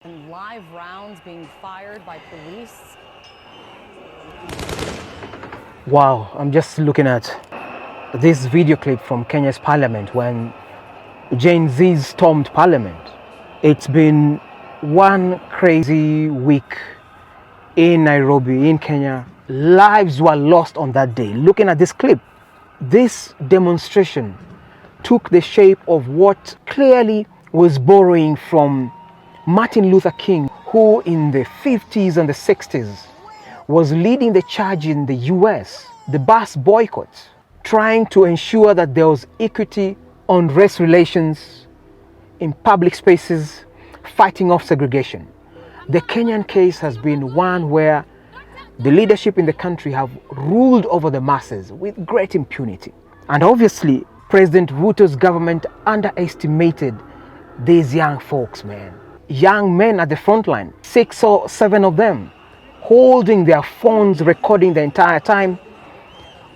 And live rounds being fired by police. Wow, I'm just looking at this video clip from Kenya's parliament when GenZ stormed parliament. It's been one crazy week in Nairobi, in Kenya. Lives were lost on that day. Looking at this clip, this demonstration took the shape of what clearly was borrowing from Martin Luther King, who in the 50s and the 60s was leading the charge in the US, the bus boycott, trying to ensure that there was equity on race relations in public spaces, fighting off segregation. The Kenyan case has been one where the leadership in the country have ruled over the masses with great impunity. And obviously, President Ruto's government underestimated these young folks, man. Young men at the front line, 6 or 7 of them, holding their phones, recording the entire time,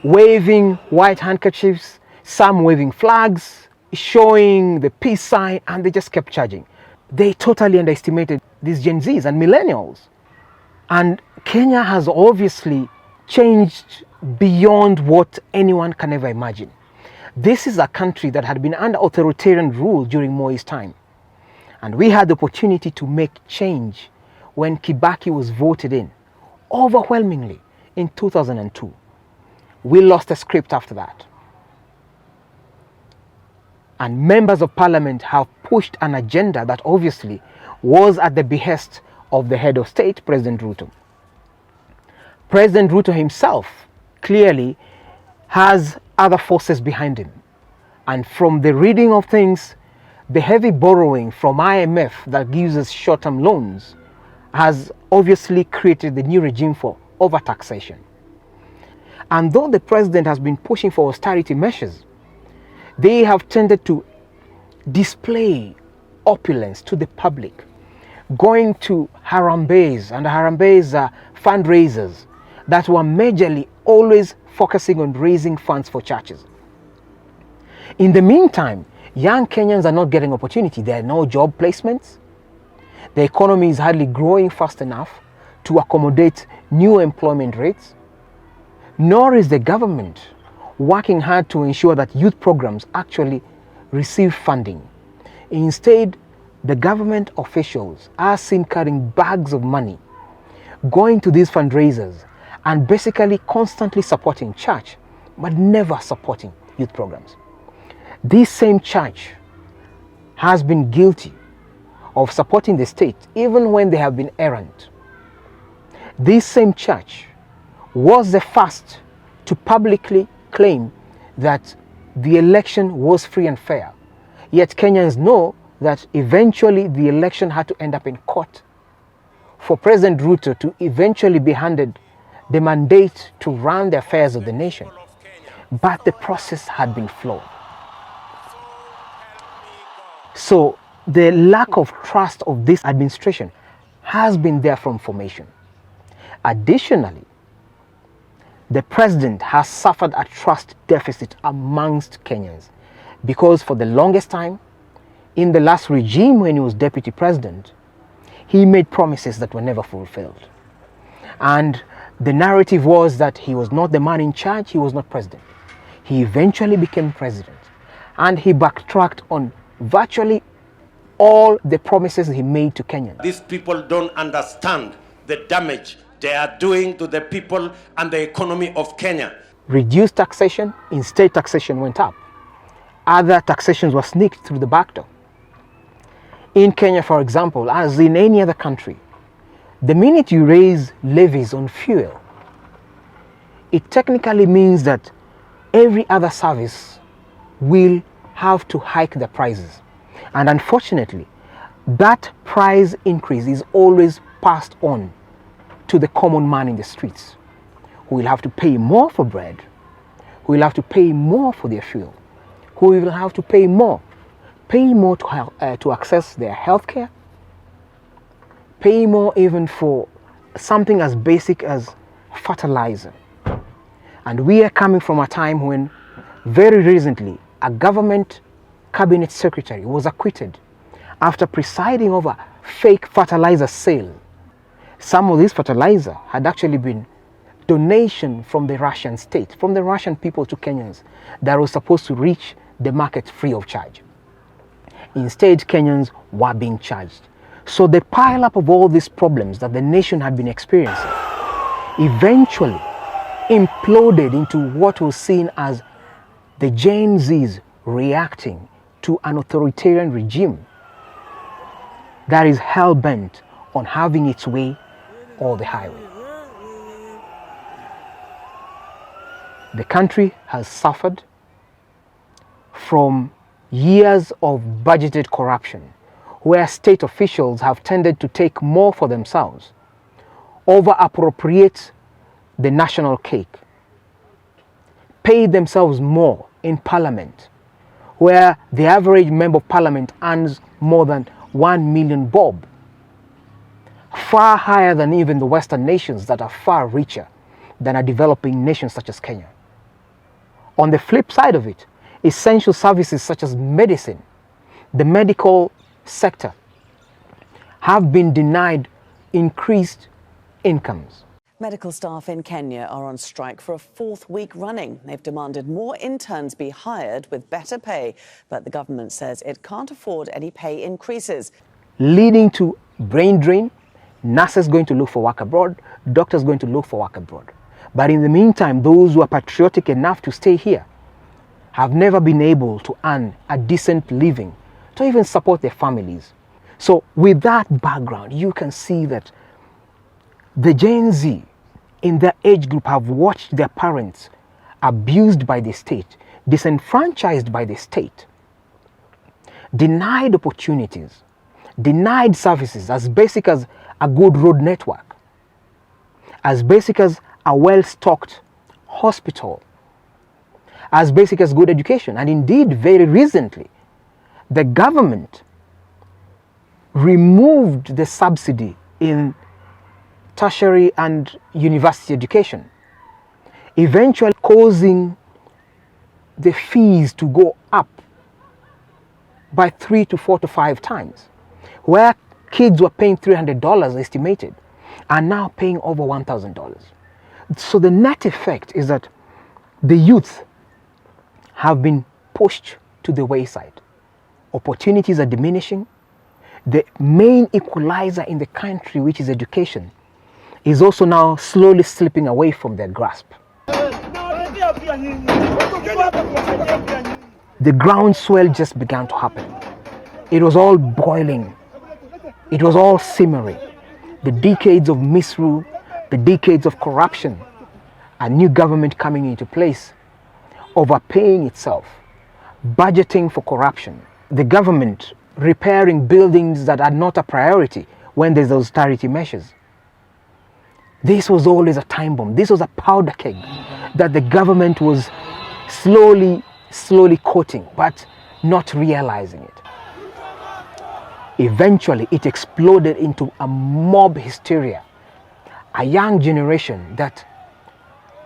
waving white handkerchiefs, some waving flags, showing the peace sign, and they just kept charging. They totally underestimated these Gen Zs and millennials. And Kenya has obviously changed beyond what anyone can ever imagine. This is a country that had been under authoritarian rule during Moi's time. And we had the opportunity to make change when Kibaki was voted in, overwhelmingly, in 2002. We lost the script after that. And members of parliament have pushed an agenda that obviously was at the behest of the head of state, President Ruto. President Ruto himself clearly has other forces behind him. And from the reading of things, the heavy borrowing from IMF that gives us short-term loans has obviously created the new regime for overtaxation. And though the president has been pushing for austerity measures, they have tended to display opulence to the public, going to Harambees, and Harambees are fundraisers that were majorly always focusing on raising funds for churches. In the meantime, young Kenyans are not getting opportunity. There are no job placements. The economy is hardly growing fast enough to accommodate new employment rates. Nor is the government working hard to ensure that youth programs actually receive funding. Instead, the government officials are seen carrying bags of money, going to these fundraisers and basically constantly supporting church, but never supporting youth programs. This same church has been guilty of supporting the state even when they have been errant. This same church was the first to publicly claim that the election was free and fair. Yet Kenyans know that eventually the election had to end up in court for President Ruto to eventually be handed the mandate to run the affairs of the nation. But the process had been flawed. So the lack of trust of this administration has been there from formation. Additionally, the president has suffered a trust deficit amongst Kenyans because for the longest time, in the last regime when he was deputy president, he made promises that were never fulfilled. And the narrative was that he was not the man in charge, he was not president. He eventually became president and he backtracked on virtually all the promises he made to Kenyans. These people don't understand the damage they are doing to the people and the economy of Kenya. Reduced taxation, instead taxation went up. Other taxations were sneaked through the back door. In Kenya, for example, as in any other country, the minute you raise levies on fuel, it technically means that every other service will have to hike the prices. And unfortunately, that price increase is always passed on to the common man in the streets, who will have to pay more for bread, who will have to pay more for their fuel, who will have to pay more to access their health care, pay more even for something as basic as fertilizer. And we are coming from a time when very recently a government cabinet secretary was acquitted after presiding over fake fertilizer sale. Some of this fertilizer had actually been donation from the Russian state, from the Russian people to Kenyans, that was supposed to reach the market free of charge. Instead, Kenyans were being charged. So the pile-up of all these problems that the nation had been experiencing eventually imploded into what was seen as the Gen Zs reacting to an authoritarian regime that is hell-bent on having its way or the highway. The country has suffered from years of budgeted corruption, where state officials have tended to take more for themselves, over-appropriate the national cake, pay themselves more in parliament, where the average member of parliament earns more than 1 million bob, far higher than even the Western nations that are far richer than a developing nation such as Kenya. On the flip side of it, essential services such as medicine, the medical sector, have been denied increased incomes. Medical staff in Kenya are on strike for a fourth week running. They've demanded more interns be hired with better pay, but the government says it can't afford any pay increases. Leading to brain drain, nurses going to look for work abroad, doctors going to look for work abroad. But in the meantime, those who are patriotic enough to stay here have never been able to earn a decent living to even support their families. So with that background, you can see that the Gen Z in their age group have watched their parents abused by the state, disenfranchised by the state, denied opportunities, denied services as basic as a good road network, as basic as a well-stocked hospital, as basic as good education. And indeed, very recently, the government removed the subsidy in tertiary and university education, eventually causing the fees to go up by 3 to 4 to 5 times, where kids were paying $300 estimated are now paying over $1,000. So the net effect is that the youth have been pushed to the wayside. Opportunities are diminishing. The main equalizer in the country, which is education, is also now slowly slipping away from their grasp. The groundswell just began to happen. It was all boiling. It was all simmering. The decades of misrule, the decades of corruption, a new government coming into place, overpaying itself, budgeting for corruption, the government repairing buildings that are not a priority when there's austerity measures. This was always a time bomb. This was a powder keg that the government was slowly coating, but not realizing it. Eventually, it exploded into a mob hysteria. A young generation that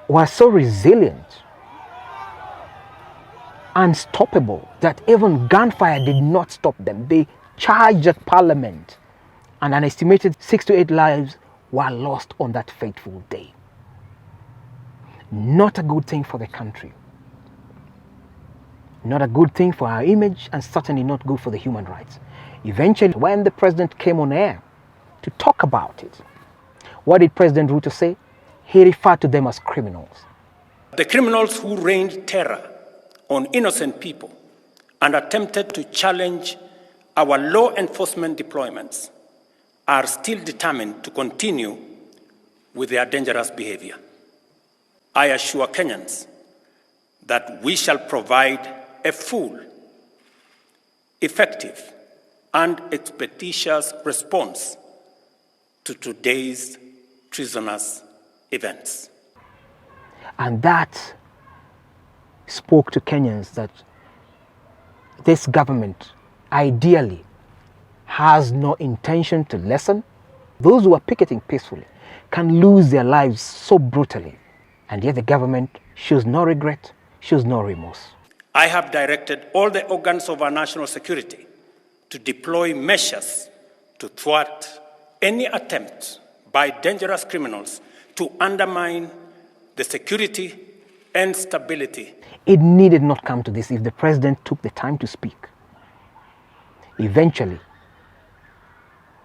was so resilient, unstoppable, that even gunfire did not stop them. They charged at Parliament, and an estimated 6 to 8 lives were lost on that fateful day. Not a good thing for the country. Not a good thing for our image, and certainly not good for the human rights. Eventually, when the president came on air to talk about it, what did President Ruto say? He referred to them as criminals. The criminals who rained terror on innocent people and attempted to challenge our law enforcement deployments are still determined to continue with their dangerous behavior. I assure Kenyans that we shall provide a full, effective, and expeditious response to today's treasonous events. And that spoke to Kenyans that this government ideally has no intention to listen. Those who are picketing peacefully can lose their lives so brutally, and yet the government shows no regret, shows no remorse. I have directed all the organs of our national security to deploy measures to thwart any attempt by dangerous criminals to undermine the security and stability. It needed not come to this if the president took the time to speak. Eventually,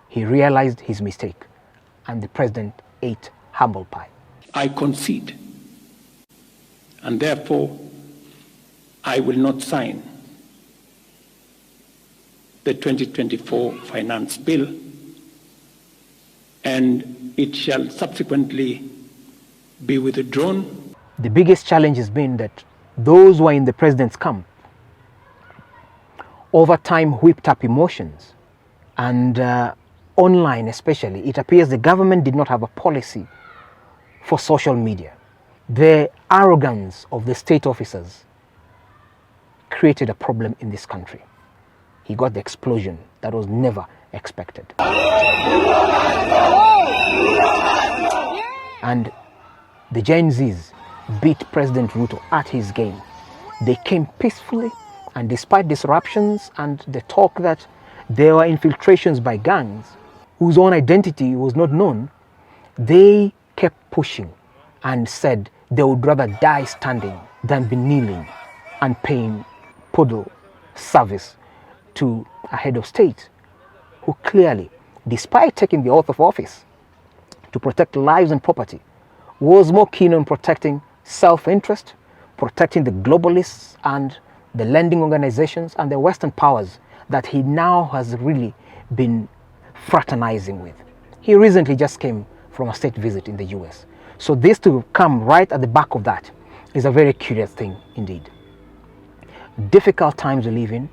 he realized his mistake, and the president ate humble pie. I concede, and therefore I will not sign the 2024 finance bill, and it shall subsequently be withdrawn. The biggest challenge has been that those who are in the president's camp over time whipped up emotions, and online especially, it appears the government did not have a policy for social media. The arrogance of the state officers created a problem in this country. He got the explosion that was never expected. And the GenZs beat President Ruto at his game. They came peacefully, and despite disruptions and the talk that there were infiltrations by gangs whose own identity was not known, they kept pushing and said they would rather die standing than be kneeling and paying poodle service to a head of state who clearly, despite taking the oath of office to protect lives and property, was more keen on protecting self-interest, protecting the globalists and the lending organizations and the Western powers that he now has really been fraternizing with. He recently just came from a state visit in the US. So this to come right at the back of that is a very curious thing indeed. Difficult times we live in,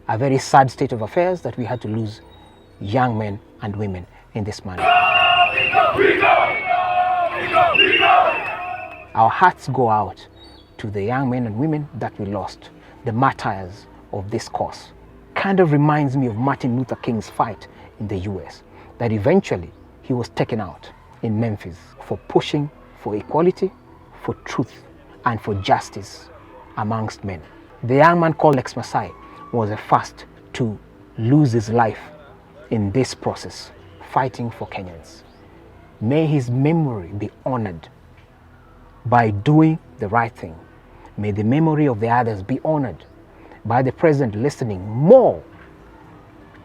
a very sad state of affairs that we had to lose young men and women in this manner. Our hearts go out to the young men and women that we lost, the martyrs of this cause. Kind of reminds me of Martin Luther King's fight in the US, that eventually he was taken out in Memphis for pushing for equality, for truth, and for justice amongst men. The young man called Lex Masai was the first to lose his life in this process, fighting for Kenyans. May his memory be honored by doing the right thing. May the memory of the others be honored by the president listening more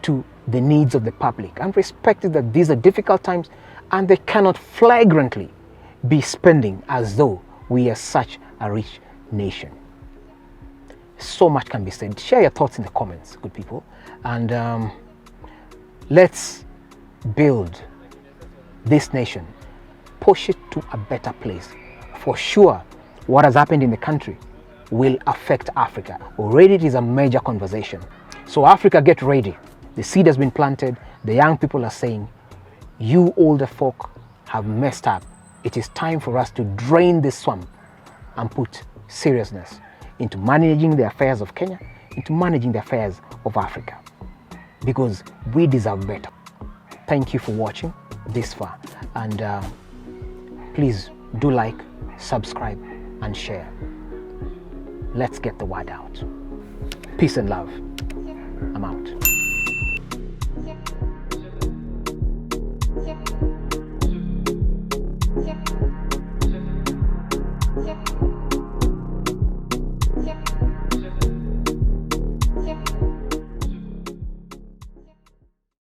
to the needs of the public and respecting that these are difficult times and they cannot flagrantly be spending as though we are such a rich nation. So much can be said. Share your thoughts in the comments, good people, and let's build this nation, push it to a better place. For sure, what has happened in the country will affect Africa. Already it is a major conversation. So Africa, get ready. The seed has been planted. The young people are saying, you older folk have messed up. It is time for us to drain this swamp and put seriousness into managing the affairs of Kenya, into managing the affairs of Africa, because we deserve better. Thank you for watching this far, and please do like, subscribe, and share. Let's get the word out. Peace and love. I'm out.